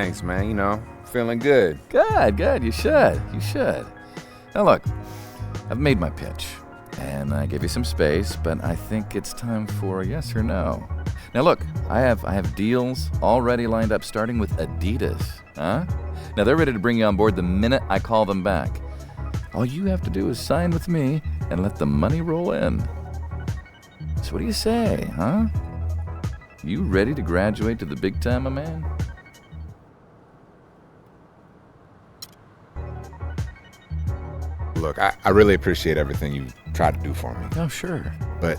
Thanks, man. You know, feeling good. Good. You should. Now look, I've made my pitch, and I gave you some space, but I think it's time for a yes or no. Now look, I have deals already lined up, starting with Adidas. Huh? Now they're ready to bring you on board the minute I call them back. All you have to do is sign with me and let the money roll in. So what do you say, huh? You ready to graduate to the big time, my man? Look, I really appreciate everything you tried to do for me. Oh, sure. But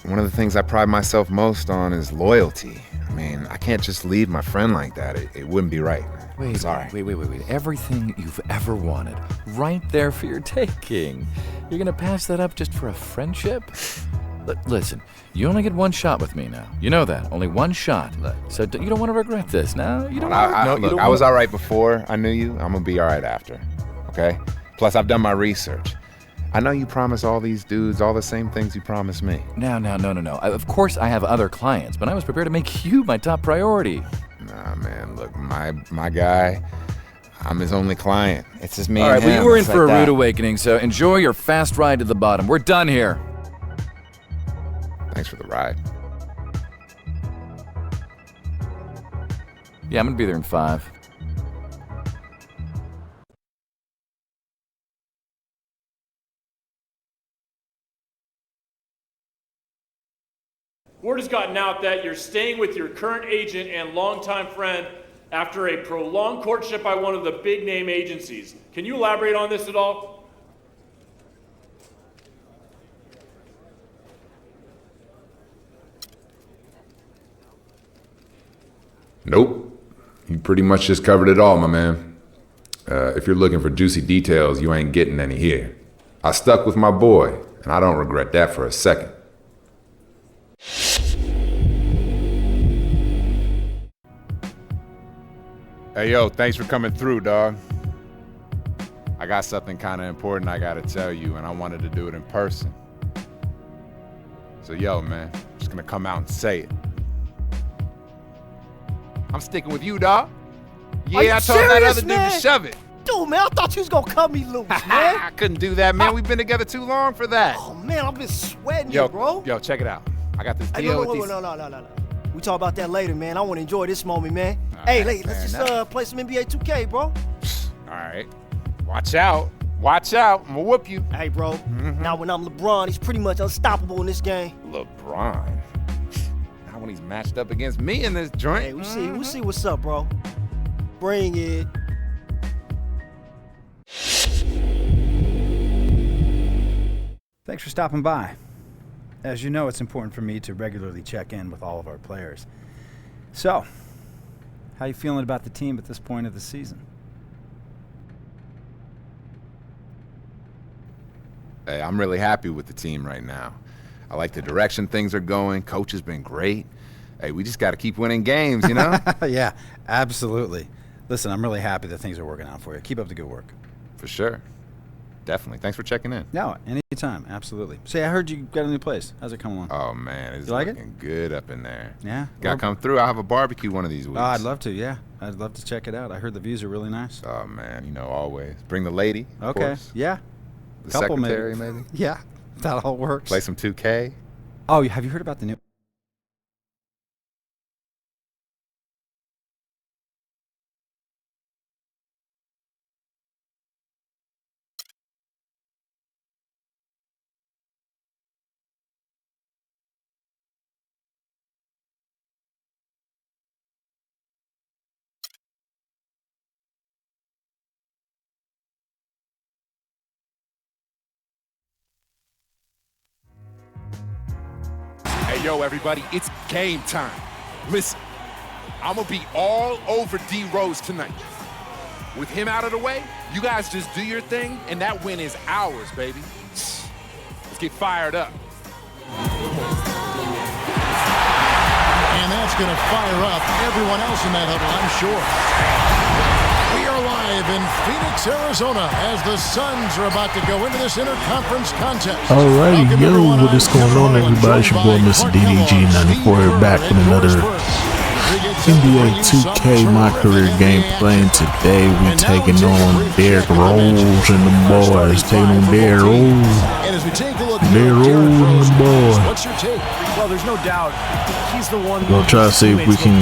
one of the things I pride myself most on is loyalty. I mean, I can't just leave my friend like that. It wouldn't be right. Wait. Everything you've ever wanted, right there for your taking. You're gonna pass that up just for a friendship? Listen, you only get one shot with me now. You know that. Only one shot. So you don't want to regret this, no? You don't Look, I was all right before I knew you. I'm gonna be all right after, okay? Plus, I've done my research. I know you promise all these dudes all the same things you promised me. No. Of course I have other clients, but I was prepared to make you my top priority. Nah, man, look, my guy, I'm his only client. It's just me and him. All right, well, you were in It's for like a rude that. awakening, so enjoy your fast ride to the bottom. We're done here. Thanks for the ride. Yeah, I'm gonna be there in 5. Word has gotten out that you're staying with your current agent and longtime friend after a prolonged courtship by one of the big name agencies. Can you elaborate on this at all? Nope. You pretty much just covered it all, my man. If you're looking for juicy details, you ain't getting any here. I stuck with my boy, and I don't regret that for a second. Hey, yo, thanks for coming through, dog. I got something kind of important I gotta tell you, and I wanted to do it in person. So, yo, man, I'm just gonna come out and say it. I'm sticking with you, dog. Yeah, I told that other dude to shove it. Dude, man, I thought you was gonna cut me loose, man. I couldn't do that, man. We've been together too long for that. Oh, man, I've been sweating you, bro. Yo, check it out. I got this Hey, deal no. We talk about that later, man. I want to enjoy this moment, man. Hey, let's just play some NBA 2K, bro. All right. Watch out. I'm gonna whoop you. Hey, bro. Now when I'm LeBron, he's pretty much unstoppable in this game. LeBron? Not when he's matched up against me in this joint. Hey, we'll see what's up, bro. Bring it. Thanks for stopping by. As you know, it's important for me to regularly check in with all of our players. So, how you feeling about the team at this point of the season? Hey, I'm really happy with the team right now. I like the direction things are going. Coach has been great. Hey, we just got to keep winning games, you know? Yeah, absolutely. Listen, I'm really happy that things are working out for you. Keep up the good work. For sure. Definitely. Thanks for checking in. No, anytime. Absolutely. Say, I heard you got a new place. How's it coming along? Oh, man. It's looking good up in there. Yeah? Gotta come through. I'll have a barbecue one of these weeks. Oh, I'd love to, yeah. I'd love to check it out. I heard the views are really nice. Oh, man. You know, always. Bring the lady, of Okay. course. Yeah. The Couple secretary, maybe? Yeah. That all works. Play some 2K. Oh, have you heard about the new... Hey, yo, everybody, it's game time. Listen, I'm going to be all over D Rose tonight. With him out of the way, you guys just do your thing, and that win is ours, baby. Let's get fired up. And that's going to fire up everyone else in that huddle, I'm sure. We are live in Phoenix, Arizona, as the Suns are about to go into this interconference contest. Alrighty, yo, what is going on, everybody? It's your boy, Mr. DDG94, back with another NBA 2K My Career gameplay, and today we taking on Derrick Rose and the boys. Taking on Derrick Rose. Derrick Rose and the boys. Well, there's no doubt he's the one. We're gonna try to see if we can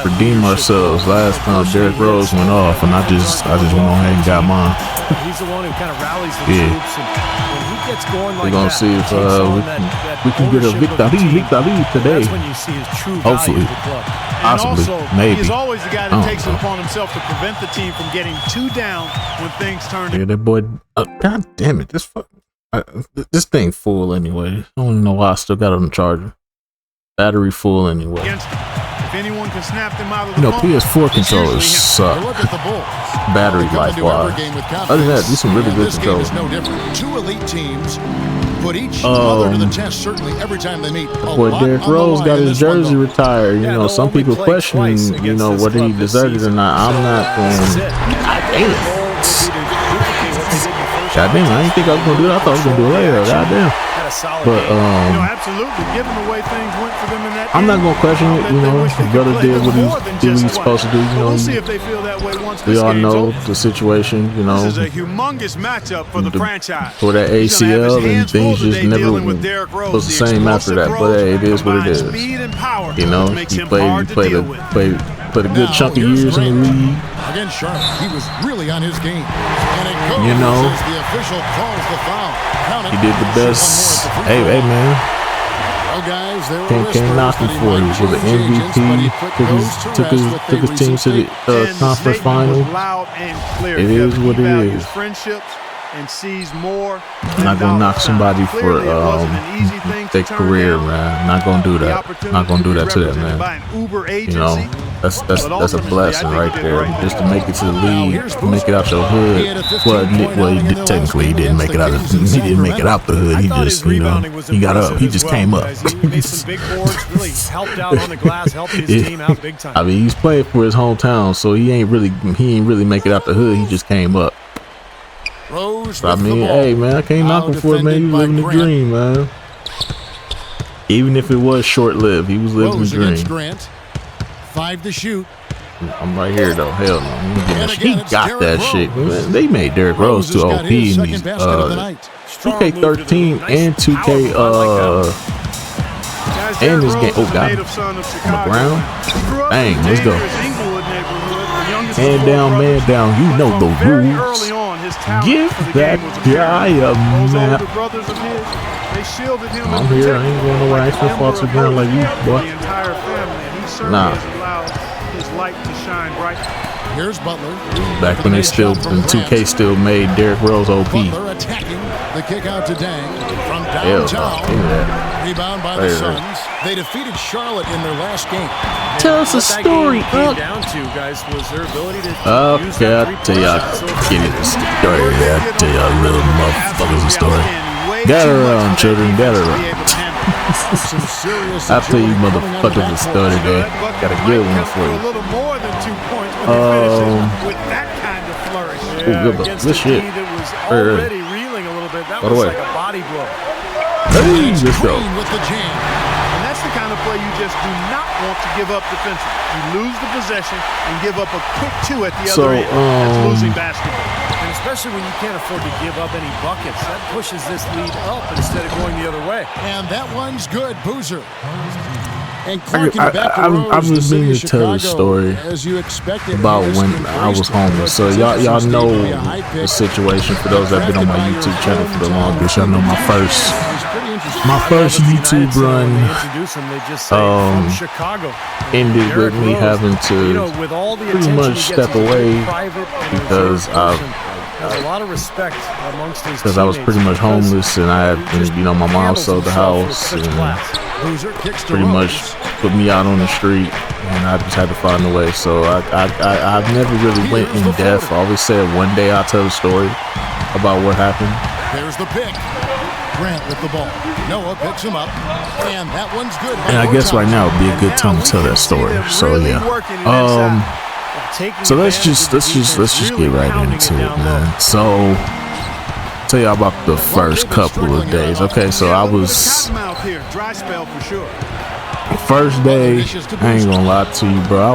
redeem ourselves. Last time Derrick Rose went off, and I just went on ahead and got mine. He's the one who kind of rallies the troops, and when he gets going like we're gonna see if we can get a victory today. That's when you see his true Hopefully. value of the club. Possibly, also, maybe. He's always the guy that takes it upon himself to prevent the team from getting too down when things turn. Yeah, that boy. God damn it! This thing full anyway. I don't even know why I still got it on the charger. Battery full anyway. If anyone can snap them out of the PS4 controllers suck. Battery life wise. Other than that, these some really good controllers. No different. Two elite teams put each other to the test. Certainly, every time they meet. Boy, Derrick Rose got his jersey retired. You know, some people questioning, you know, whether he deserved it or not. I'm not going. God damn, I didn't think I was gonna do it. I thought I was gonna do it later. God damn. But absolutely, given the way things went for them in that I'm not gonna question it. You know, the brother did what he's supposed to do. You know, we'll see if they feel that way once we all know the situation. You know, this is a humongous matchup for the franchise. For that ACL and things just never was the same after that. But hey, it is what it is. You know, he played a good chunk of years in the league. Against Charlotte, he was really on his game. And it goes you know, as the official calls the foul. He did the best. Hey man. Well, guys, can't knock him for it. He was an MVP. Took his team to the conference final. It is what it is. And sees more. I'm not gonna knock somebody for their career, man. Not gonna do that. Not gonna do that to that man. You know, that's a blessing right there. Just to make it to the league, make it out your hood. Well, technically he didn't make it out. He didn't make it out the hood. He just, you know, he got up. He just came up. I mean, he's playing for his hometown, so he ain't really make it out the hood. He just came up. I mean, hey man, I can't knock him for it, man. He was living the dream, man. Even if it was short-lived, he was living the dream. Grant. 5 to shoot. I'm right here though. Hell no, he got that shit. Man, they made Derrick Rose too OP in these 2K13 and 2K and this game. Oh god, on the ground. Dang, let's go. Hand down, man down. You know the rules. Give that guy a map. I'm here. I ain't going nowhere. I ain't gonna fall to the ground like you, boy. Nah. Here's Butler. Back when 2K still made Derrick Rose OP. Butler attacking the kick out to Dang from downtown. Rebound by the Suns. They defeated Charlotte in their last game. Tell us a story, Unc. Okay, I'll tell y'all. Give me the story. I'll tell y'all little motherfuckers a story. Gather around, children. Gather around. I'll tell you motherfuckers a story, man. Got a good one for you. This shit. By the way. Hey, let's go. And that's the kind of play you just do not want to give up defensively. You lose the possession and give up a quick 2 at the other end. That's losing basketball. And especially when you can't afford to give up any buckets. That pushes this lead up instead of going the other way. And that one's good, Boozer. I was meaning to tell the story about when I was homeless. So y'all know the situation. For those that have been on my YouTube channel for the longest, y'all know my first YouTube run ended with me having to pretty much step away because I was pretty much homeless, and I had, you know, my mom sold the house and pretty much put me out on the street, and I just had to find a way. So I've never really went in depth. I always said one day I'll tell the story about what happened. There's the pick. Grant with the ball. Noah picks him up, and that one's good. And I guess right now would be a good time to tell that story. So yeah. So let's just get right into it, man. So tell y'all about the first couple of days. Okay, so I was First day, I ain't gonna lie to you, bro. I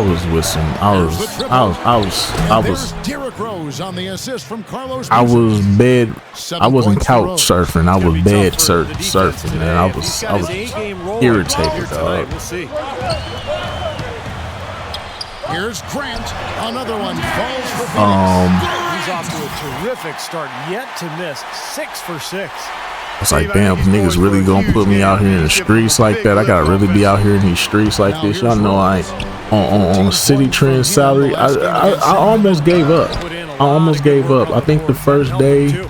was bed. I wasn't couch surfing. I was bed surfing, man. I was irritated, dog. Here's Grant. Another one falls for He's off to a terrific start. Yet to miss 6 for 6. I was like, damn, niggas really gonna put me out here in the streets like that? I gotta really be out here in these streets like this? Y'all know I ain't on City Trend salary. I almost gave up. I think the first day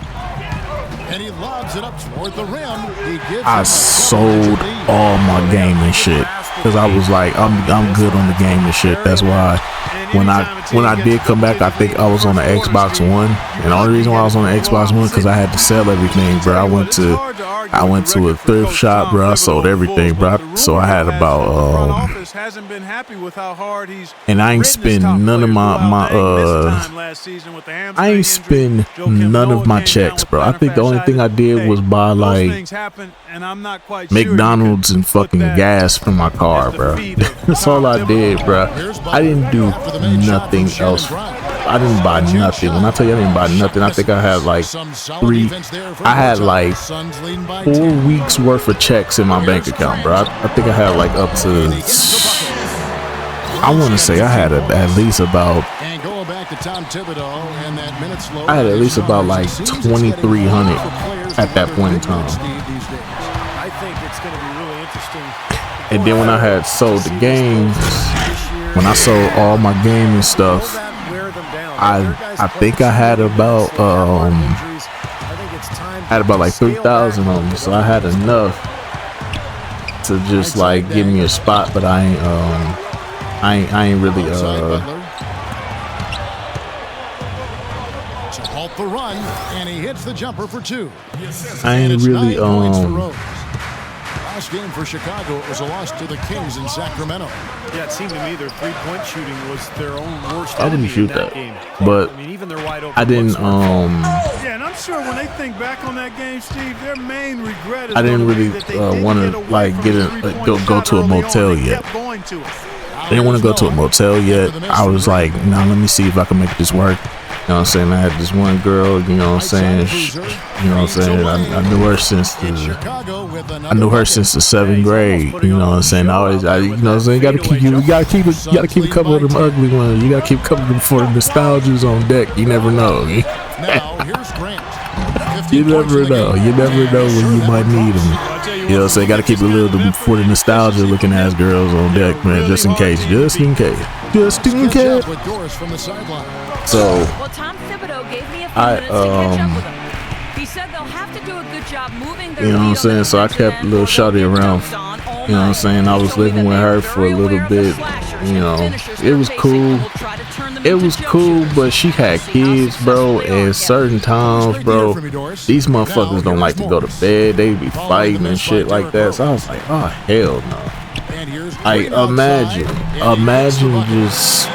I sold all my gaming shit because I was like, I'm good on the gaming shit. That's why when I did come back, I think I was on the Xbox One, and the only reason why I was on the Xbox One because I had to sell everything, bro. I went to a thrift shop, bro. I sold everything, bro. So I had about and I ain't spend none of my checks, bro. I think the only thing I did was buy like McDonald's and fucking gas for my car, bro. That's all I did, bro. I didn't do nothing else. I didn't buy nothing. When I tell you I didn't buy nothing, I think I had like 4 weeks worth of checks in my bank account, bro. I think I had like up to, I want to say I had at least about like 2,300 at that point in time. I think it's going to be really interesting. And then when I had sold the games, when I sold all my gaming stuff, I think I had about like 3,000 of them, so I had enough to just like give me a spot, but I ain't really to halt the run, and he hits the jumper for 2. I ain't really Last game for Chicago, it was a loss to the Kings in Sacramento. Yeah, it seemed to me their three-point shooting was their own worst. I didn't shoot that game, but I mean, even their wide open. I didn't. Yeah, and I'm sure when they think back on that game, Steve, their main regret is I didn't really want to like go to a motel yet. I didn't want to go to a motel yet. I was like, no, let me see if I can make this work. You know what I'm saying? I had this one girl, you know what I'm saying? I knew her since the 7th grade. You know what I'm saying? You know what I'm saying? You gotta keep a couple of them ugly ones. You gotta keep a couple of them for the nostalgia's on deck. You never know. You never know. You never know when you might need them. You know what I'm saying? Gotta keep a little for the nostalgia looking ass girls on deck, man, just in case. So he said they'll have to do a good job moving their, you know what I'm saying? So I kept a little shawty around. You know what I'm saying? I was living with her for a little bit. You know, it was cool. But she had kids, bro. And certain times, bro, these motherfuckers don't like to go to bed. They be fighting and shit like that. So I was like, oh hell no. Like imagine just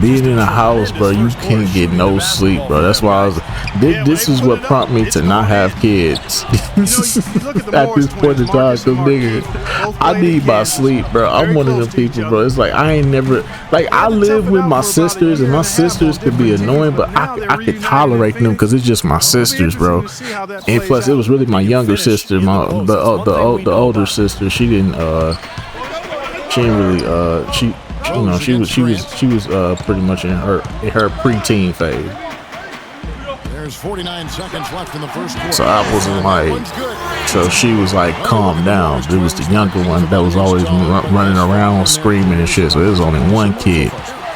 being in a house, bro. You can't get no sleep, bro. That's why I was. This is what prompted me to not have kids at this point in time. Cause nigga, I need my sleep, bro. I'm one of them people, bro. It's like I ain't never like I live with my sisters, and my sisters could be annoying, but I could tolerate them because it's just my sisters, bro. And plus, it was really my younger sister, the older sister. She didn't really you know, she was pretty much in her preteen phase. There's 49 seconds left in the first quarter. So I wasn't like, so she was like, calm down. It was the younger one that was always running around screaming and shit. So it was only one kid.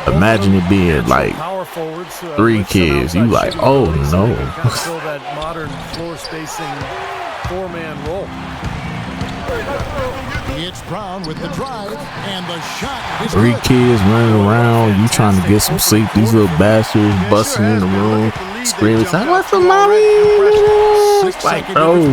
Imagine it being like 3 kids. You like, oh no. Still that modern floor spacing 4-man roll. It's Brown with the drive and the shot. 3 kids running around. You trying to get some sleep. These little bastards busting in the room, screaming, "What's the mommy?" It's like, bro.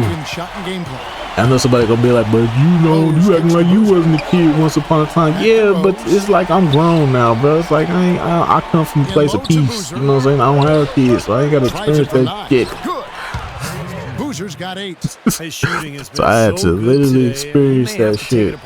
I know somebody gonna be like, but you acting like you wasn't a kid once upon a time. Yeah, but it's like I'm grown now, bro. It's like I come from a place of peace. You know what I'm saying? I don't have kids, so I ain't gotta experience that shit. Losers got 8. His shooting has been So I had to literally experience that shit.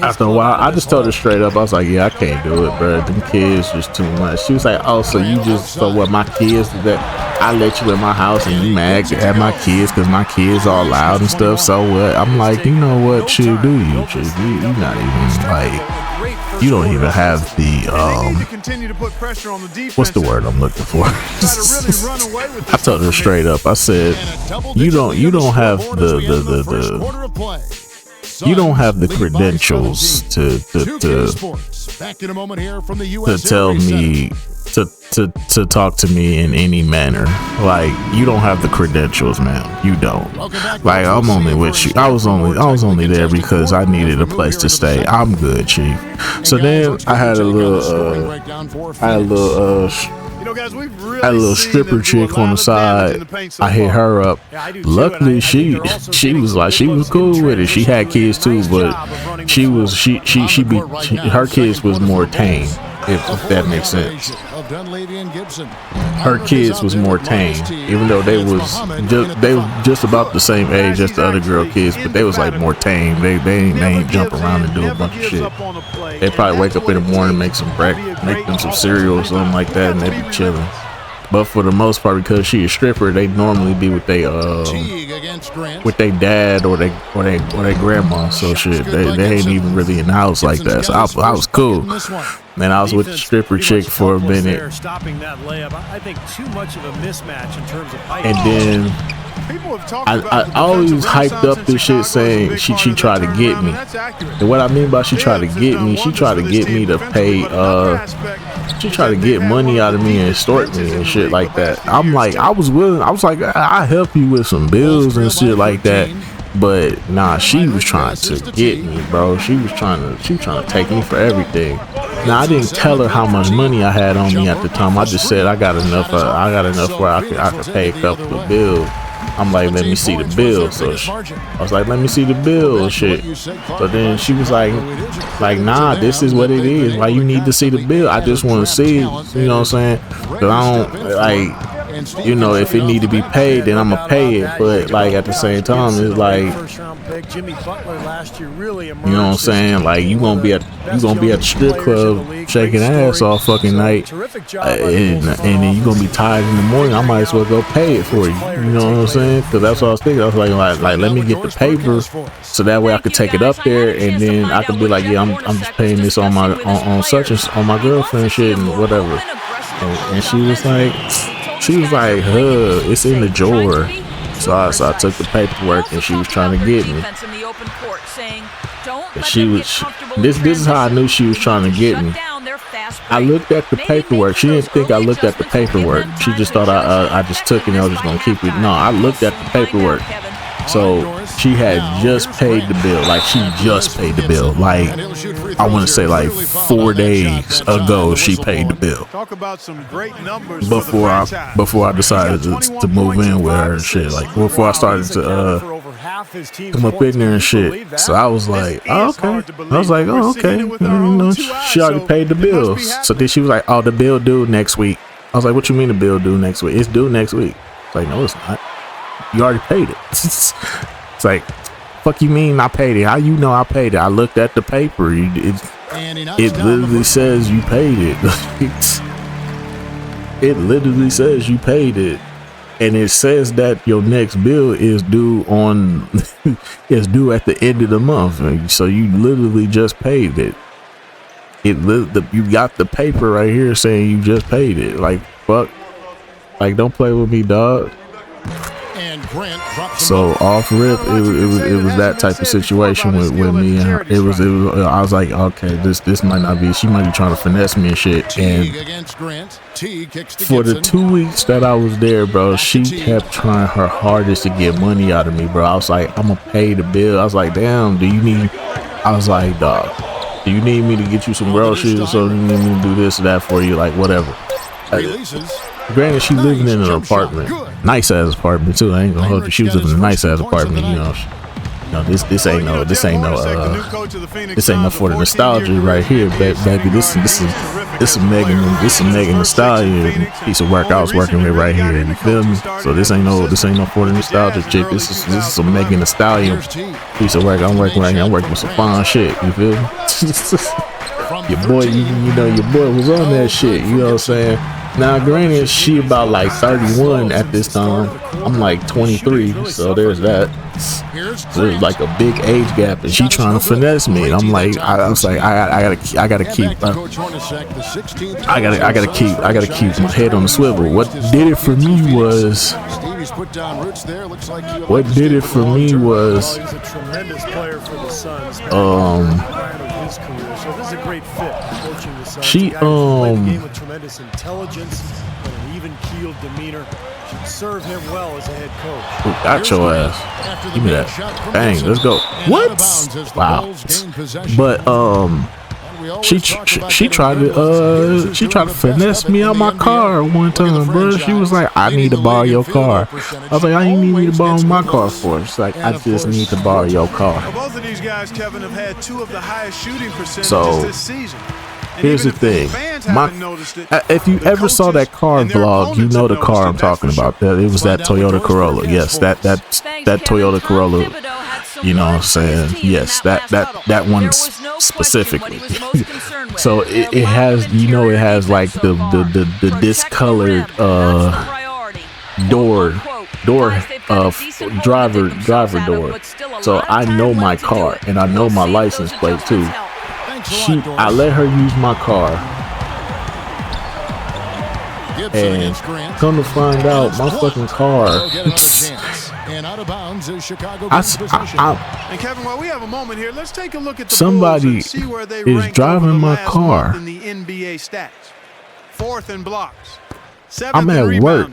After a while, I just told her straight up, I was like, yeah, I can't do it, bro. Them kids just too much. She was like, oh, so you just, so what, my kids, that I let you in my house and you mad at my kids because my kids all loud and stuff, so what? I'm like, you know what, Chick, do you, Chick? You not even, like, you don't even have the, what's the word I'm looking for? I told her straight up, I said, you don't have you don't have the credentials to tell me to talk to me in any manner. Like, you don't have the credentials, man. You don't. Like, I'm only with you. I was only there because I needed a place to stay. I'm good, Chief. So then I had a little stripper chick on the side. I hit her up. Luckily, she was cool with it. She had kids too, but her kids was more tame. If that makes sense. Her kids was more tame, even though they were just about the same age as the other girl kids, but they was like more tame. They ain't jump around and do a bunch of shit. They probably wake up in the morning, make them some cereal or something like that, and they be chilling. But for the most part, because she a stripper, they normally be with their dad or their grandma. So shit, they ain't even really in the house like that. So I was cool. Man, I was with the stripper chick for a minute. And then I always hyped up this shit saying she tried to get me. And what I mean by she tried to get me, she tried to get me to pay, she tried to get money out of me and extort me and shit like that. I'm like, I was willing, I was like, I'll help you with some bills and shit like that. But nah, she was trying to get me, bro. She was trying to take me for everything. Now, I didn't tell her how much money I had on me at the time. I just said I got enough where I could pay a couple of bills. I'm like, let me see the bill. So I was like, let me see the bill and shit. So then she was like, nah, this is what it is. Why you need to see the bill? I just want to see it. You know what I'm saying? Because I don't, like, you know, if it need to be paid, then I'm going to pay it. But, like, at the same time, it's like, you know what I'm saying? Like, you gonna be at the strip club shaking ass all fucking night, and then you gonna be tired in the morning. I might as well go pay it for you. You know what I'm saying? Because that's what I was thinking. I was like, let me get the paper so that way I could take it up there, and then I could be like, yeah, I'm just paying this on my on my girlfriend shit and whatever. And she was like, it's in the drawer. So I took the paperwork, and she was trying to get me. This is how I knew she was trying to get me. I looked at the paperwork. She didn't think I looked at the paperwork. She just thought I just took it and I was just gonna keep it. No, I looked at the paperwork. So she had just paid the bill. Like, she just paid the bill. Like, I want to say like 4 days ago she paid the bill. Before I decided to move in with her and shit. Like, before I started to come up in there and shit. So I was like, oh, okay. I was like, oh, okay. You know, she already paid the bills. So then she was like, oh, the bill due next week. I was like, what you mean the bill due next week? It's due next week. It's like, no, it's not. You already paid it. It's like, fuck you mean I paid it? How you know I paid it? I looked at the paper. It literally says you paid it. It literally says you paid it. And it says that your next bill is due is due at the end of the month. So you literally just paid it. You got the paper right here saying you just paid it. Like, fuck. Like, don't play with me, dog. So off rip, it was that type of situation with me and her. It was I was like, okay, this might not be. She might be trying to finesse me and shit. And for the 2 weeks that I was there, bro, she kept trying her hardest to get money out of me, bro. I was like, I'm gonna pay the bill. I was like, damn, I was like, dog, do you need me to get you some groceries or something? You need me to do this or that for you? Like, whatever. Granted, she living in an apartment, nice ass apartment too. I ain't gonna hold you. She was living in a nice ass apartment. You know, this ain't no for the nostalgia right here, baby. This is This is Megan Thee Stallion piece of work I was working with right here. You feel me? So this ain't no for the nostalgia chick. This is a Megan Thee Stallion piece of work I'm working right here. I'm working with some fine shit. You feel me? Your boy, you know, your boy was on that shit. You know what I'm saying? Now, granted, she about like 31 at this time. I'm like 23, so there's that. There's like a big age gap, and she trying to finesse me. And I'm like, I was like, I gotta keep my head on the swivel. What did it for me was. She tremendous intelligence and an even-keeled demeanor should serve him well as a head coach. Got your ass. Give me that. Bang, let's go. What? Wow. But she tried to finesse me out my car one time, bro. She was like, I need to borrow your car. I was like, I ain't need to borrow my car for. She's like, I just need to borrow your car. Both of these guys, Kevin, have had 2 of the highest shooting percentages this season. Here's the thing, if you ever saw that car vlog, you know the car I'm talking about. It was that Toyota Corolla. Yes, that Toyota Corolla. You know what I'm saying? Yes, that one specifically. So it has, you know, it has like the discolored driver door. So I know my car and I know my license plate too. I let her use my car, and come to find out, my fucking car. And Kevin, while we have a moment here, let's take a look at the somebody see where they is driving my car. In the NBA stats. 4th in blocks. I'm at work.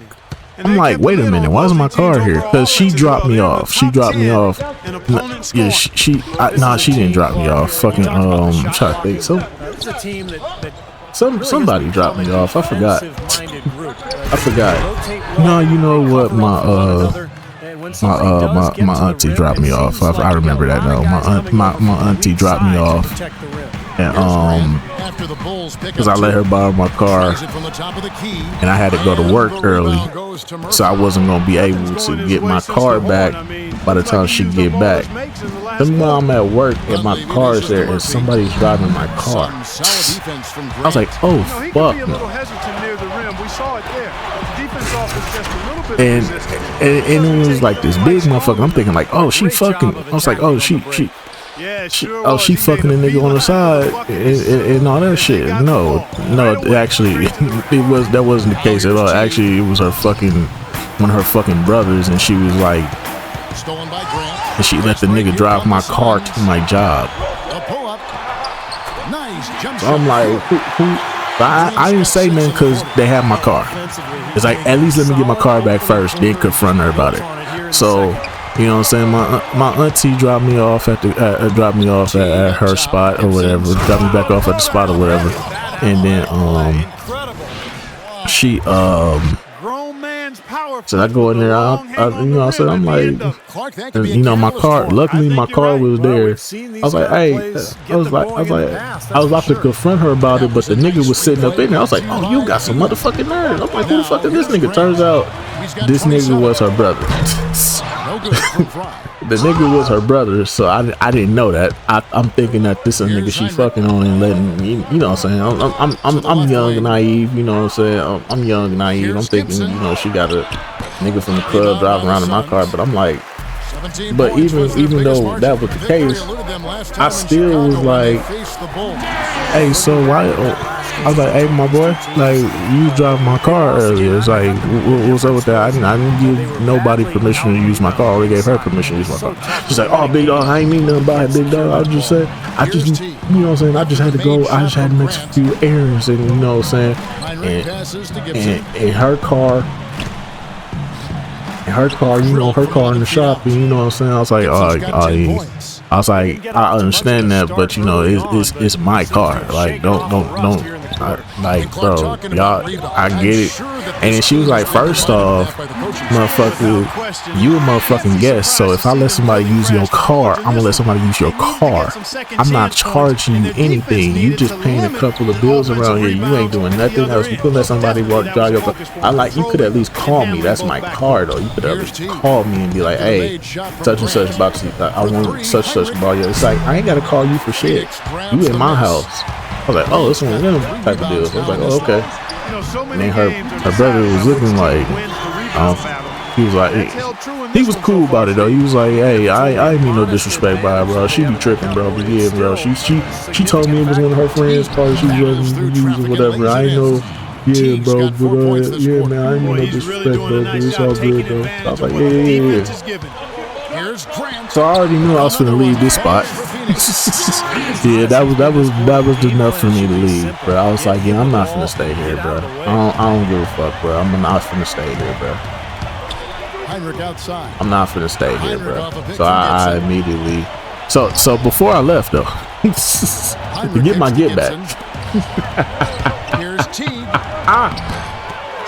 I'm like, wait a minute, why is my car here? Because she dropped me off. She dropped me off. Yeah, she didn't drop me off. Fucking I'm trying to think. Somebody dropped me off. I forgot. No, you know what? My auntie dropped me off. I remember that now. My auntie dropped me off. And because I let her borrow my car, and I had to go to work early, so I wasn't gonna be able to get my car back by the time she get back. Then while I'm at work and my car is there, and somebody's driving my car, I was like, oh fuck. And it was like this big motherfucker. I'm thinking like, oh, she fucking. I was like, oh, she fucking a nigga on the side and all that shit. No, actually, that wasn't the case at all. Actually, it was one of her fucking brothers, and she was like, and she let the nigga drive my car to my job. So I'm like, who? I didn't say nothing because they had my car. It's like, at least let me get my car back first, then confront her about it. So. You know what I'm saying? My auntie dropped me off at her spot or whatever. Dropped me back off at the spot or whatever. And then she so I go in there. I you know, I said, I'm like, and, you know, my car. Luckily, my car was there. I was like, hey, I was about to confront her about it, but the nigga was sitting up in there. I was like, oh, you got some motherfucking nerve. I'm like, who the fuck is this nigga? Turns out, this nigga was her brother. The nigga was her brother, so I didn't know that. I'm thinking that this is a nigga she fucking on and letting, you know what I'm saying? I'm young and naive, you know what I'm saying? I'm young and naive. I'm thinking, you know, she got a nigga from the club driving around in my car, but I'm like, but even though that was the case, I still was like, hey, so why? I was like, hey, my boy, like, you drove my car earlier. It's like, what's up with that? I didn't give nobody permission to use my car. I already gave her permission to use my car. She's like, oh, big dog, I ain't mean nothing about it, big dog. I just said, you know what I'm saying? I just had to go. I just had to make a few errands, and you know what I'm saying? And her car. You know, her car in the shop, and you know what I'm saying? I was like, I understand that, but you know, it's my car. Like, don't Like, bro, y'all, I get it. And then she was like, first off, motherfucker, you a motherfucking guest. So if I let somebody use your car, I'm gonna let somebody use your car. I'm not charging you anything. You just paying a couple of bills around here. You ain't doing nothing else. You could let somebody drive your car. You could at least call me. That's my car, though. You could at least call me and be like, hey, such and such about to, I want such and such about you. It's like, I ain't gotta call you for shit. You in my house. I was like, oh, this one of them type of deals. I was like, oh, okay. And then her brother was looking like, he was like, he was cool about it though. He was like, hey, I ain't mean no disrespect by her, bro. She be tripping, bro. But yeah, bro, she told me it was one of her friends' cars she was using, whatever. I ain't know. Yeah, bro, but yeah, man, I ain't mean no disrespect, bro. But it's all good, though. I was like, yeah. So I already knew I was finna leave this spot. Yeah, that was enough for me to leave, bro. I was like, yeah, I'm not finna stay here, bro. I don't give a fuck, bro. I'm not finna stay here, bro. I'm not finna stay here, bro. So I immediately. So before I left though, to get my get back. Here's T.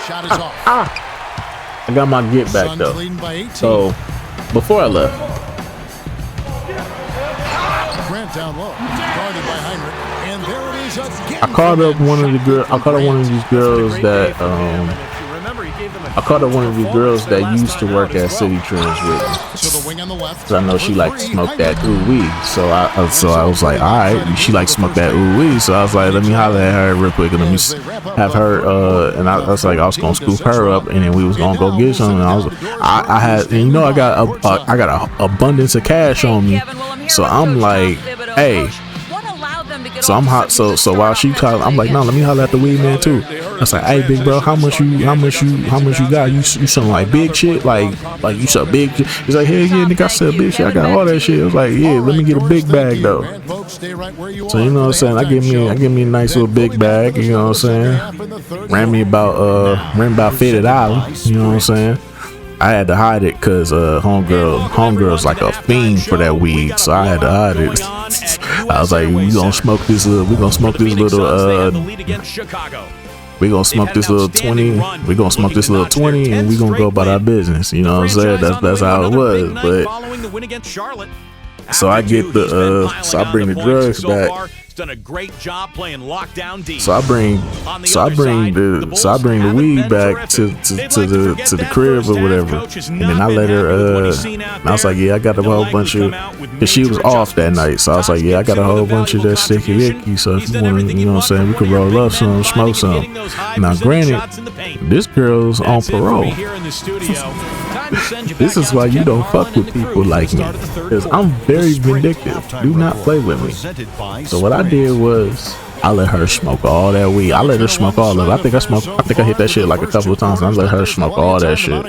Shot is off. I got my get back though. So before I left, down low, guarded by Heinrich, and there it is again. I called up one of these girls that used to work at City Trends with me. Cause I know she liked to smoke that ooh-wee. So I was like, all right, she likes to smoke that ooh-wee. So I was like, let me holler at her real quick and let me have her. And I was like, I was gonna scoop her up and then we was gonna go get something. And I had, and you know, I got an abundance of cash on me. So I'm like, hey. So I'm hot. So while she called, I'm like, no, let me holler at the weed man too. I was like, hey, big bro, how much you got? You something like big shit, like you sell big shit. He's like, hey, yeah, nigga, I sell big shit. I got all that shit. I was like, yeah, let me get a big bag though. So you know what I'm saying? I give me a nice little big bag. You know what I'm saying? Ran me about $50. You know what I'm saying? I had to hide it because homegirl's like a fiend for that weed, so I had to hide it. I was like, we gonna smoke this little 20. We gonna smoke this little 20, and we gonna go about our business. You know what I'm saying? That's how it was. But so I get so I bring the drugs back. Done a great job playing lockdown D. So I bring the weed back to the crib or whatever, and then I let her. And I was like, yeah, I got a whole bunch of. Cause she was off that night, so I was like, yeah, I got a whole bunch of that sticky icky. So if you want to, you know what I'm saying, we could roll up some, smoke some. Now, granted, this girl's on parole. This is why you don't fuck with people like me, because I'm very vindictive. Do not play with me. So what I did was I let her smoke all that weed. I let her smoke all of it. I think I hit that shit like a couple of times, and I let her smoke all that shit.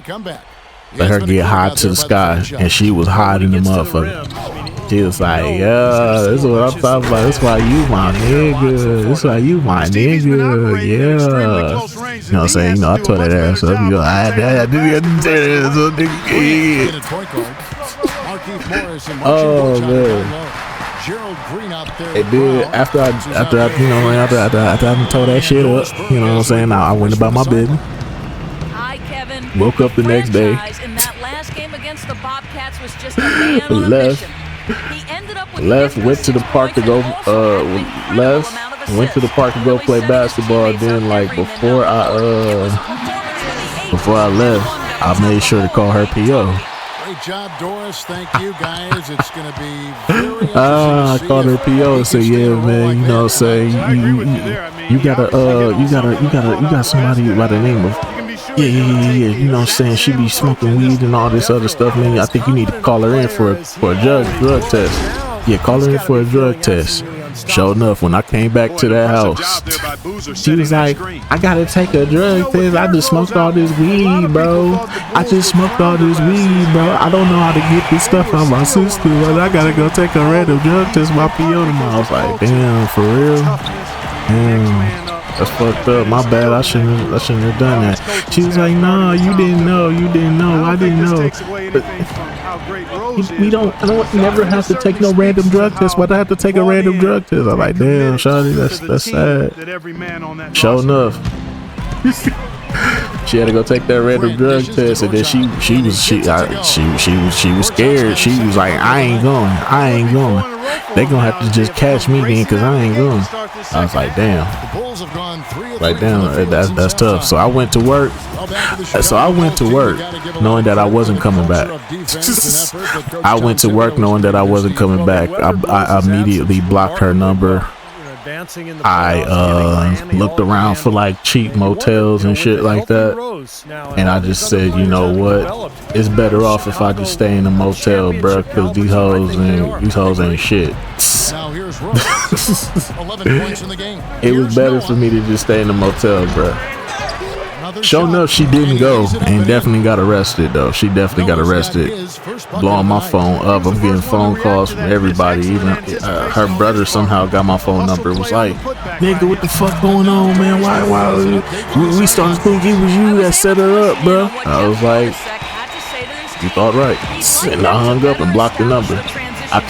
Let her get high to the sky, and she was high in the motherfucker. She was like, yeah, this is what I'm talking about. That's why you my nigga. That's why you my nigga. Yeah. You know what I'm saying? You know, I tore that ass up. You know, I did Oh man. It did after I tore that shit up. You know what I'm saying? I went about my business. Woke up the next day. Left. Went to the park to go. Went to the park to go play basketball. Then, like before I left, I made sure to call her PO. Great job, Doris. Thank you, guys. It's gonna be very I called her PO and said, yeah, man. You know what I'm saying? You got somebody by the name of. Yeah. You know what I'm saying? She be smoking weed and all this other stuff, man. I think you need to call her in for a drug test. Yeah, call her in for a drug test. Sure enough, when I came back to that house, she was like, I gotta take a drug test. I just smoked all this weed, bro. I don't know how to get this stuff out of my system, but I gotta go take a random drug test. My PO tomorrow. I was like, damn, for real? Damn. That's fucked up. My bad. I shouldn't have done that. She was like, "No, you didn't know. You didn't know. I didn't know." We don't never have to take no random drug test. Why'd I have to take a random drug test? I'm like, damn, shawty, that's sad. Sure enough. She had to go take that random drug test, and then she was scared. She was like, I ain't going. They gonna have to just catch me then, cause I ain't going. I was like, damn. That's tough. So I went to work. Knowing that I wasn't coming back. I went to work knowing that I wasn't coming back. I immediately blocked her number. I looked around for like cheap motels and shit like that, and I just said, you know what, it's better off if I just stay in a motel, bro, because these hoes ain't shit. It was better for me to just stay in the motel, bro. Sure enough, she didn't go, and definitely got arrested though. She definitely got arrested, blowing my phone up. I'm getting phone calls from everybody. Even her brother somehow got my phone number. It was like, nigga, what the fuck going on, man? Why we started thinking it was you that set her up, bro? I was like, you thought right. And I hung up and blocked the number. I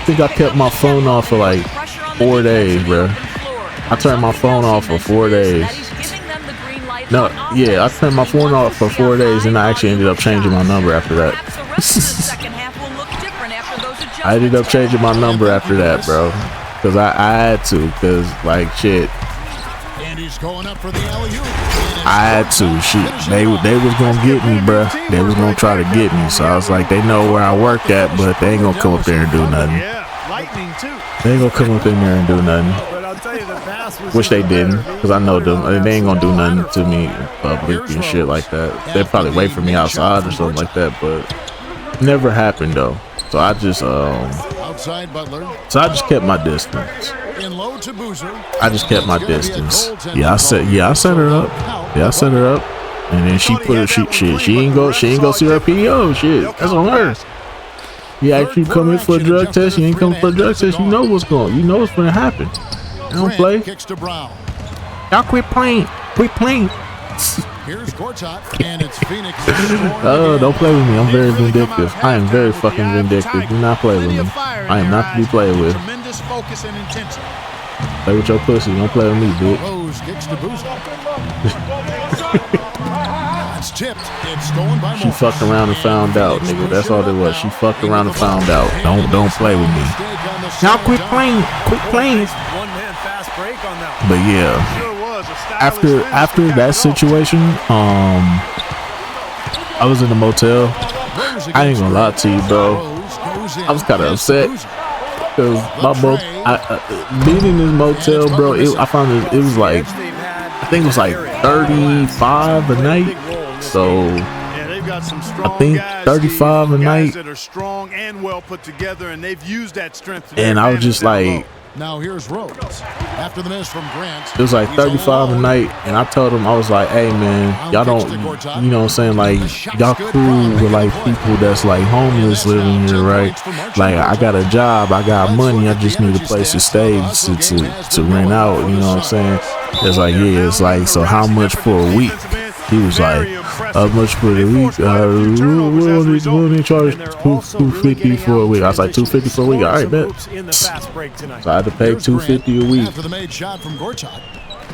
think I kept my phone off for like 4 days, bro. I turned my phone off for 4 days. No, yeah, I turned my phone off for 4 days, and I actually ended up changing my number after that. I ended up changing my number after that, bro, because I had to, because like shit, I had to. They was gonna get me, bro. They was gonna try to get me, so I was like, they know where I work at, but they ain't gonna come up there and do nothing. They ain't gonna come up in there and do nothing. Which they didn't, because I know them. They ain't gonna do nothing to me in public and shit like that. They'd probably wait for me outside or something like that, but never happened though. So I just kept my distance. I just kept my distance. Yeah, I set her up. And then she put her she ain't go see her PO. Shit, that's on her. You actually come in for a drug test. You ain't coming for a drug test. You know what's gonna happen. Don't play. Y'all quit playing. Here's Gortat, and it's Phoenix. Oh, don't play with me. I'm very vindictive. I am very fucking vindictive. Do not play with me. I am not to be played with. Play with your pussy. Don't play with me, bitch. Rose kicks to Boozer. It's tipped. It's stolen by She fucked around and found out, nigga. That's all it was. She fucked around and found out. Don't play with me. Y'all quit playing. But yeah, after that situation, I was in the motel. I ain't gonna lie to you, bro. I was kind of upset because being in this motel, bro. I found it was like, I think it was like 35 a night. So I think 35 a night. And I was just like, now here's Rhodes. After the miss from Grant, it was like 35 a night, and I told him, I was like, hey man, y'all don't, you know what I'm saying, like y'all cool with like people that's like homeless living here, right? Like I got a job, I got money, I just need a place to stay to rent out, you know what I'm saying? It's like, yeah, it's like, so how much for a week? He was like, how much for the week? We'll only charge $250 for a week. I was like, $250 for a week? All right, bet. So I had to pay $250 a week. after the made shot from Gortat,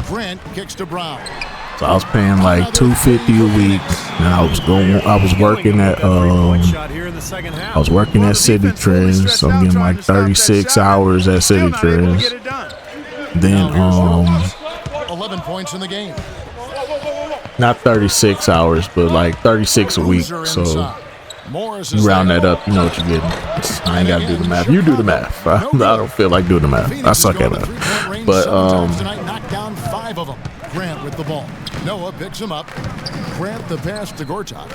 Grant kicks to Brown. So I was paying like $250 a week, and I was working at City Trends, so I'm getting like 36 hours at City Trends. Then 11 points in the game. Not 36 hours, but like 36 a week. So you round that up, you know what you're getting. I ain't gotta do the math. You do the math. I don't feel like doing the math. I suck at it. But knocked down 5 of them. Grant with the ball. Noah picks him up. Grant the pass to Gortat.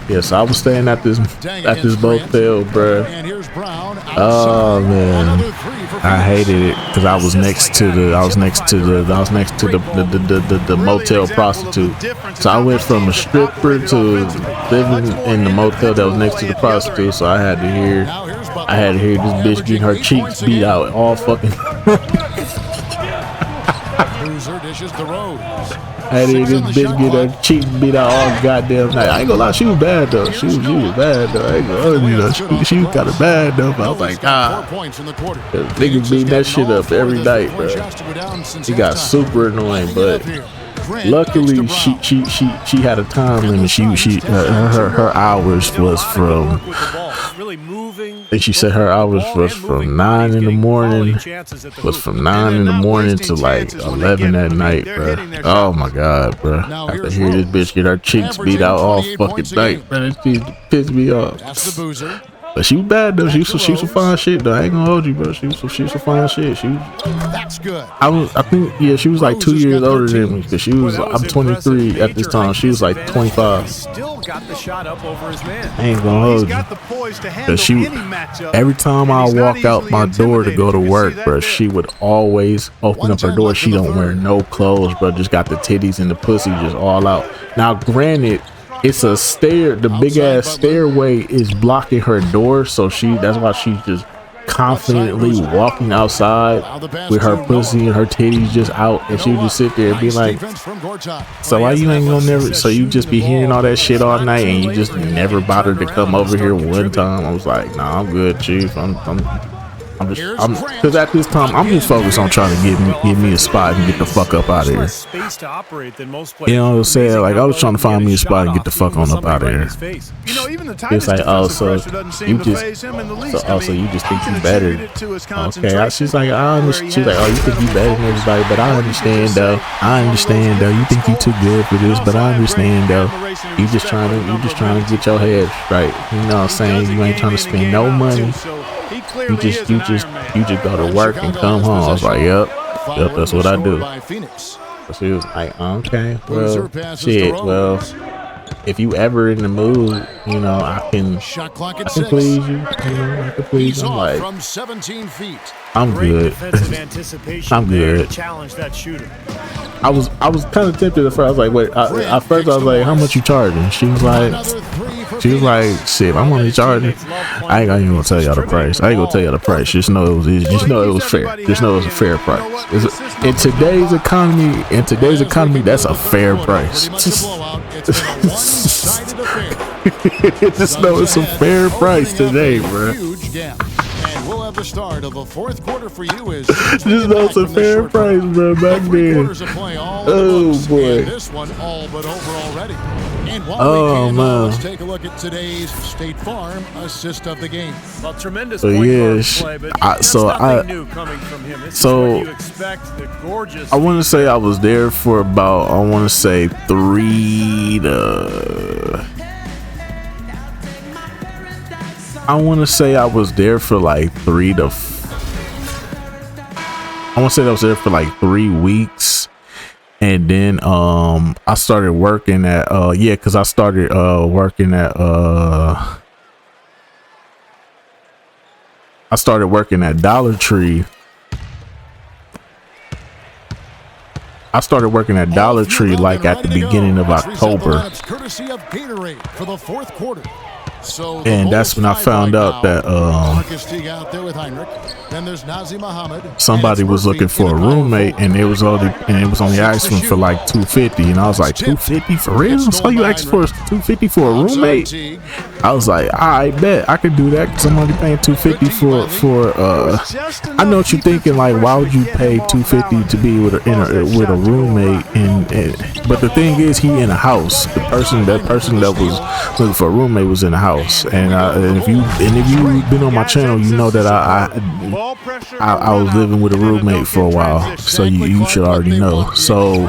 Yes, I was staying at this motel, bro. Oh man, I hated it because I was next to the motel prostitute. So I went from a stripper to living in the motel that was next to the prostitute. So I had to hear this bitch getting her cheeks beat out all fucking. Boozer dishes to Rose. I did this bitch get her cheeks beat out all goddamn night. I ain't gonna lie, she was bad though. She was bad though. I ain't gonna lie, you know, she was kind of bad though. But I was like, niggas beating that shit up every night, bro. It got super annoying, but luckily she had a time limit. Her hours was from. And she said her hours was from 9 in the morning. Was from 9 in the morning to like 11 at night, bro. Oh my god, bro. I could hear this bitch get her cheeks beat out all fucking night, bro. That pissed me off. But she was bad though. She was some fine shit though. I ain't gonna hold you, bro. She was some fine shit. That's good. I think she was like 2 years older than me. Cause I'm 23 at this time. She was like 25. Still got the shot up over his man. I ain't gonna hold you. Cause every time I walk out my door to go to work, bro, she would always open up her door. She don't wear no clothes, bro. Just got the titties and the pussy just all out. Now, granted, it's a stair. The big ass stairway is blocking her door, so that's why she's just confidently walking outside with her pussy and her titties just out, and she would just sit there and be like, "So why you ain't gonna never?" So you just be hearing all that shit all night, and you just never bothered to come over here one time. I was like, "Nah, I'm good, Chief. Because at this time, I'm just focused on trying to get me a spot and get the fuck up out of here. You know what I'm saying? Like, I was trying to find me a spot and get the fuck on up out of here. It's like, oh, so you just think you better. Okay, she's like, oh, you think you better than everybody, but I understand though. You think you too good for this, but I understand though. You just trying to get your head right. You know what I'm saying? You ain't trying to spend no money. You just go to work and come home. I was like, yep, that's what I do. So she was like, okay, well, shit, well, if you ever in the mood, you know, I can please you. You know, I can please you. I'm like, I'm good. I'm good. I was kind of tempted at first. I was like, wait. At first, I was like, how much you charging? She was like, shit, I'm only charging. I ain't even gonna tell y'all the price. Just know it was easy. Just know it was fair. Just know it was a fair price. In today's economy, that's a fair price. Just know it's a fair price today, bro. We'll have the start of the fourth quarter for you is just know it's a fair price, bro. Back then. Oh boy. This one all but over already. And man. Let's take a look at today's State Farm assist of the game. Well, tremendous play, but nothing new coming from him. This is what you expect, the gorgeous. I want to say I was there for about 3 to. I want to say I was there for like 3 weeks, and then I started working at because I started working at Dollar Tree. I started working at Dollar Tree like at the beginning of October. For the fourth quarter. And that's when I found out that somebody was looking for a roommate, and it was only asking for like $250, and I was like, $250 for real? So you asked for $250 for a roommate? I was like, I bet I could do that because I'm only paying $250 for I know what you're thinking, like, why would you pay $250 to be with a roommate? But the thing is, he in a house. That person that was looking for a roommate was in a house. And if you've been on my channel, you know that I was living with a roommate for a while, so you should already know. So you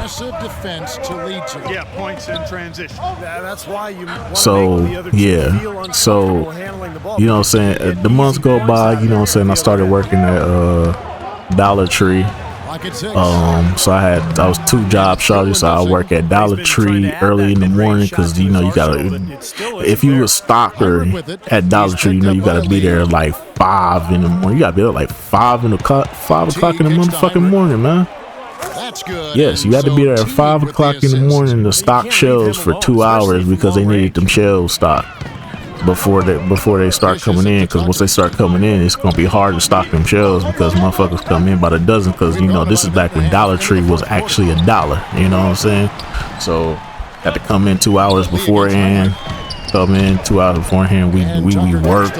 know what I'm saying, the months go by, you know what I'm saying, I started working at Dollar Tree. So I was 2 jobs shorty, so I work at Dollar Tree early in the morning because you know you gotta, if you a stalker at Dollar Tree, you know you gotta be there like 5 in the morning. You gotta be there like 5 o'clock in the motherfucking morning, man. Yes, you had to be there at 5 o'clock in the morning to stock shelves for 2 hours because they needed them shelves stocked. before they start coming in, because once they start coming in, it's gonna be hard to stock them shelves because motherfuckers come in by the dozen. Because you know this is back when Dollar Tree was actually $1. You know what I'm saying? So had to come in 2 hours beforehand. Come in 2 hours beforehand. We work.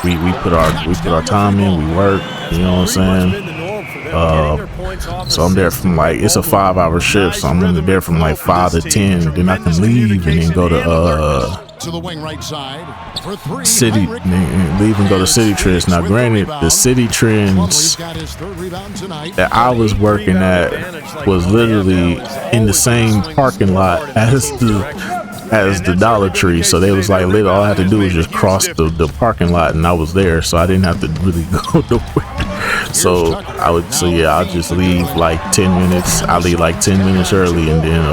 We put our time in. We work. You know what I'm saying? So I'm there from like, it's a 5-hour shift, so I'm only there from like 5 to 10. Then I can leave and then go to the wing right side for 3. City, leave and go to City Trends. Now, granted, the City Trends that I was working at was literally in the same parking lot as the Dollar Tree. So they was like, all I had to do was just cross the parking lot, and I was there, so I didn't have to really go nowhere. So I'll just leave like 10 minutes. I leave like 10 minutes early, and then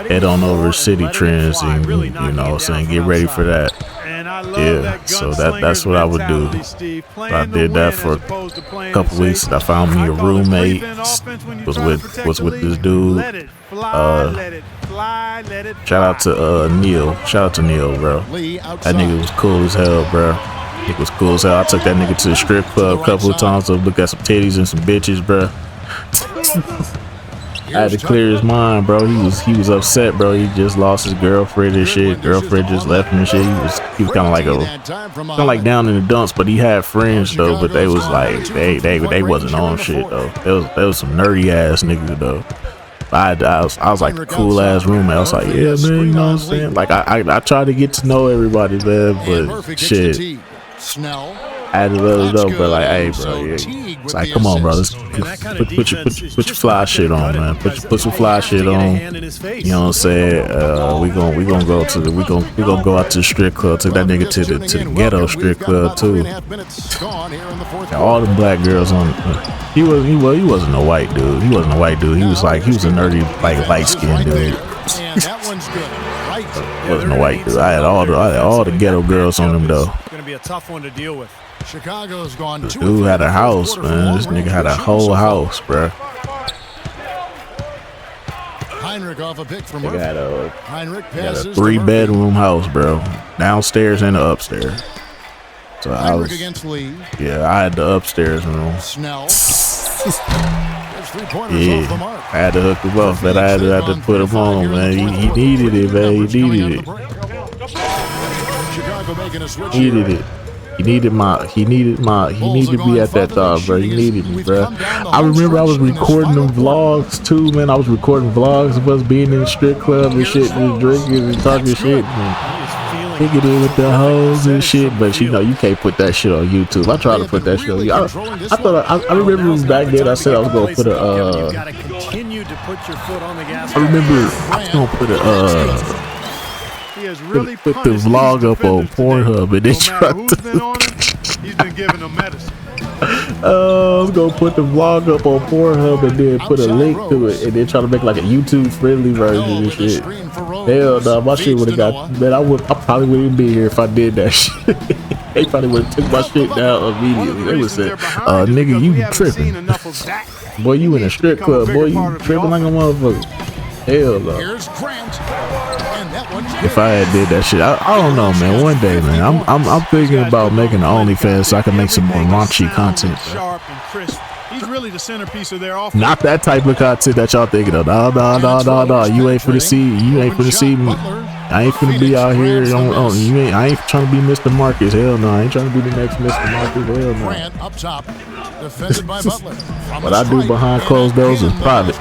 head on over to City Trends and you know what I'm saying, get ready for that. Yeah, so that's what I would do. I did that for a couple weeks. I found me a roommate. Was with this dude. Shout out to Neil. Shout out to Neil, bro. That nigga was cool as hell, bro. It was cool as hell. I took that nigga to the strip club a couple of times to look at some titties and some bitches, bro. I had to clear his mind, bro. He was upset, bro. He just lost his girlfriend and shit. Girlfriend just left him and shit. He was kind of like down in the dumps, but he had friends though. But they was like they wasn't on shit though. There was some nerdy ass niggas though. I was like a cool ass roommate. I was like, yeah, man, you know what I'm saying? Like I tried to get to know everybody, man, but shit. I had to let it know, but like, hey, bro, yeah. It's like, come on, bro, let's put your fly shit on, man. Put some fly shit on. You know what I'm saying? We gonna go out to the strip club. Took that nigga to the ghetto strip club too. And all the black girls on. He wasn't a white dude. He wasn't a white dude. He was a nerdy, like light skinned dude. Wasn't a white dude. I had all the ghetto girls on him though. Gonna be a tough one to deal with. Chicago's gone. Dude had a house, man. This nigga had a whole house, bro. Heinrich off a pick from Nigga had a passes 3-bedroom house, bro. Downstairs and the upstairs. So I was against Lee. Yeah, I had the upstairs room. Snell. Yeah, I had to hook him up, but I had to put him on, man. He needed it, man. He needed it. He needed to be at that time, bro. He needed me, bro. I remember I was recording them vlogs too, man. I was recording vlogs of us being in the strip club and shit, and drinking and talking shit, and kicking in with the hoes and shit. But you know, you can't put that shit on YouTube. I tried to put that shit on YouTube. I remember back then I said I was gonna put put the vlog up on Pornhub, and they tried to. He's been giving them medicine. I was gonna put the vlog up on Pornhub and then put a link to it, and then try to make like a YouTube friendly version and shit. Hell no, my shit would have got. Man, I probably wouldn't be here if I did that shit. They probably would have took my shit down immediately. They would say, nigga, you tripping. Boy, you in a strip club. Boy, you tripping like a motherfucker. Hell no. If I had did that shit, I don't know, man. One day, man, I'm thinking about making an OnlyFans so I can make some more raunchy content. He's really the centerpiece of their offense. Not that type of content that y'all thinking of. No. You ain't finna see me. I ain't finna be out here I ain't trying to be Mr. Marcus. Hell no. I ain't trying to be the next Mr. Marcus. Hell no. Up top, defended by Butler. What I do behind closed doors is private.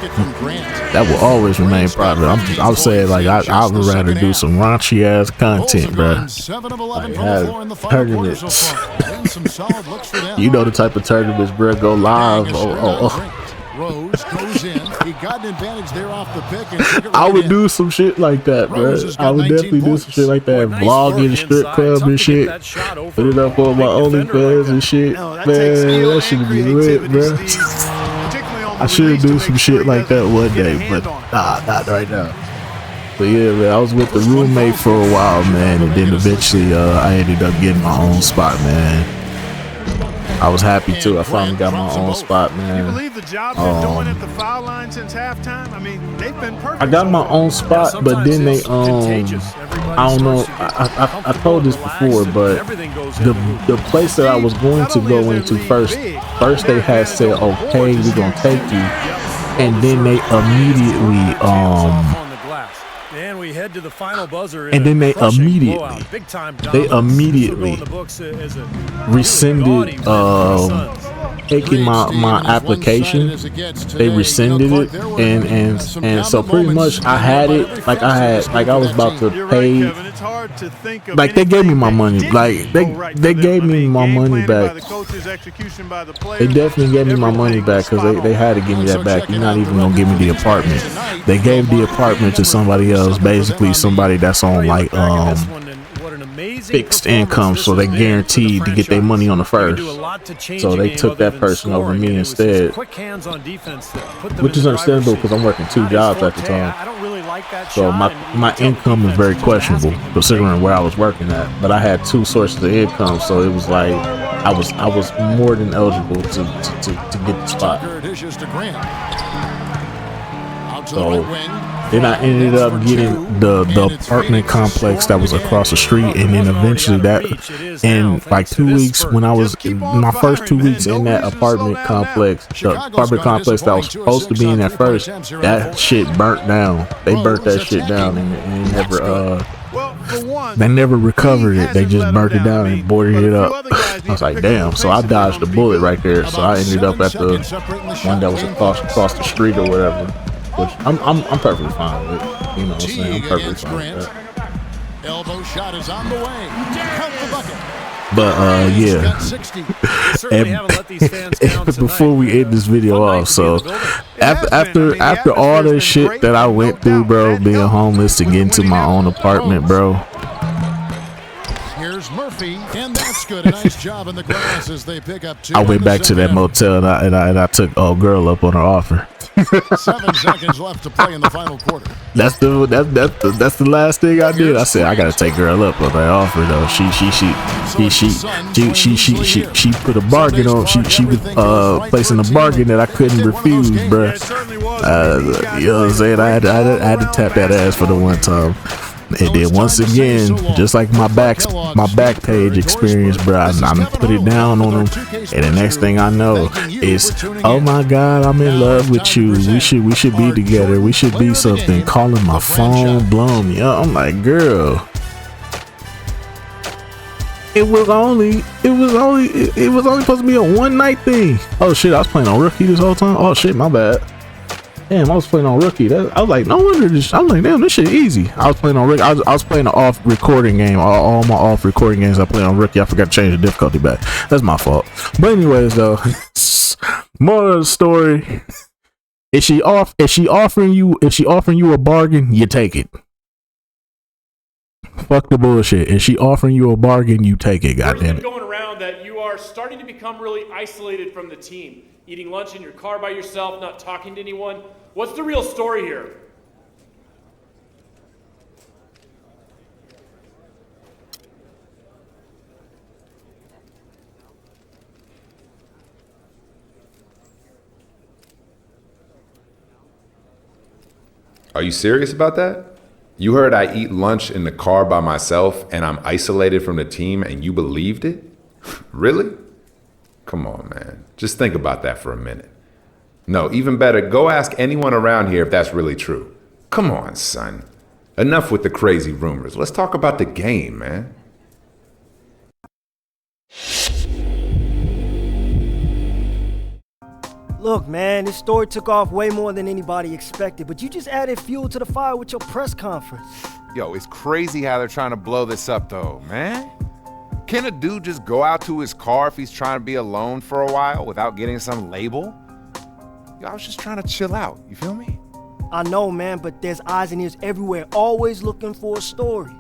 That will always remain private. I'm saying, like, I would rather do some raunchy ass content, bro. Like have tournaments. You know the type of tournaments, bro. Go live. Rose goes in. He got an advantage there off the pick. I would do some shit like that, bro. I would definitely do some shit like that. Vlog in the strip club and shit. Put it up on my OnlyFans and shit. Man, that should be lit, bro. I should do some shit like that one day, but not right now. But yeah, man, I was with the roommate for a while, man, and then eventually I ended up getting my own spot, man. I was happy too. I finally got my own spot, man. Can you believe the job they're doing at the foul line since halftime? I mean, they've been perfect. I got my own spot, but then they I don't know. I told this before, but the place that I was going to go into first they had said, okay, we're gonna take you, and then they immediately And we head to the final buzzer. And then they immediately rescinded taking my application. They rescinded it, and so pretty much I had it, like I was about to pay, like they gave me my money, like they gave me my money back. They definitely gave me my money back because they had to give me that back. You're not even gonna give me the apartment. They gave the apartment to somebody else, basically somebody that's on like fixed income, so they guaranteed to get their money on the first. So they took that person over me instead, which is understandable because I'm working 2 jobs at the time. So my income is very questionable considering where I was working at. But I had 2 sources of income, so it was like I was more than eligible to get the spot. So then I ended up getting the apartment complex that was across the street, and then eventually that, in like 2 weeks, when I was my first 2 weeks in that apartment complex, the apartment complex that I was supposed to be in at first, that shit burnt down. They burnt that shit down, and they never recovered it. They just burnt it down and boarded it up. I was like, damn. So I dodged a bullet right there. So I ended up at the one that was across the street or whatever. Which I'm perfectly fine with. You know what I'm saying? I'm perfectly fine with that. Elbow shot is on the way. Count the bucket. But yeah. And before we end this video off, so after all this shit that I went through, bro, being homeless to get into my own apartment, bro. Here's Murphy, and that's good. A nice job in the glass as they pick up 2. I went back to that motel and I took old girl up on her offer. 7 seconds left to play in the final quarter. That's the last thing I did. I said I gotta take girl up on that offer though. She put a bargain on. She was placing a bargain that I couldn't refuse, bruh. You know what I'm saying? I had to tap that ass for the one time. And then once again, just like my back page experience, bro, I put it down on them, and the next thing I know is, oh my God, I'm in love with you. We should be together. We should be something. Calling my phone, blowing me up. I'm like, girl, it was only supposed to be a one night thing. Oh shit, I was playing on Rookie this whole time. Oh shit, my bad. Damn, I was playing on Rookie. I was like, no wonder this. I'm like, damn, this shit easy. I was playing on Rookie. I was playing an off recording game. All my off recording games I play on Rookie. I forgot to change the difficulty back. That's my fault. But anyways, though, more of the story. If she offering you a bargain, you take it. Fuck the bullshit. If she offering you a bargain, you take it. Goddamn it. Going around that you are starting to become really isolated from the team. Eating lunch in your car by yourself, not talking to anyone. What's the real story here? Are you serious about that? You heard I eat lunch in the car by myself and I'm isolated from the team and you believed it? Really? Come on, man. Just think about that for a minute. No, even better, go ask anyone around here if that's really true. Come on, son. Enough with the crazy rumors. Let's talk about the game, man. Look, man, this story took off way more than anybody expected, but you just added fuel to the fire with your press conference. Yo, it's crazy how they're trying to blow this up, though, man. Can a dude just go out to his car if he's trying to be alone for a while without getting some label? Yo, I was just trying to chill out, you feel me? I know, man, but there's eyes and ears everywhere, always looking for a story.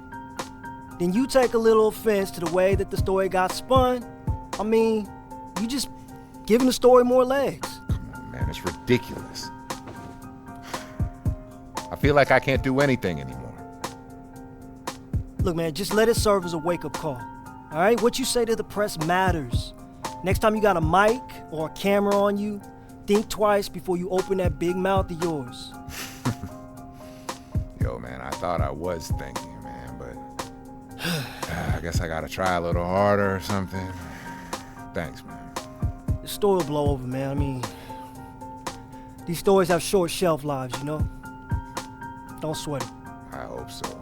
Then you take a little offense to the way that the story got spun. I mean, you just giving the story more legs. Come on, man, it's ridiculous. I feel like I can't do anything anymore. Look, man, just let it serve as a wake-up call. All right, what you say to the press matters. Next time you got a mic or a camera on you, think twice before you open that big mouth of yours. Yo, man, I thought I was thinking, man, but I guess I gotta try a little harder or something. Thanks, man. The story will blow over, man. I mean, these stories have short shelf lives, you know? Don't sweat it. I hope so.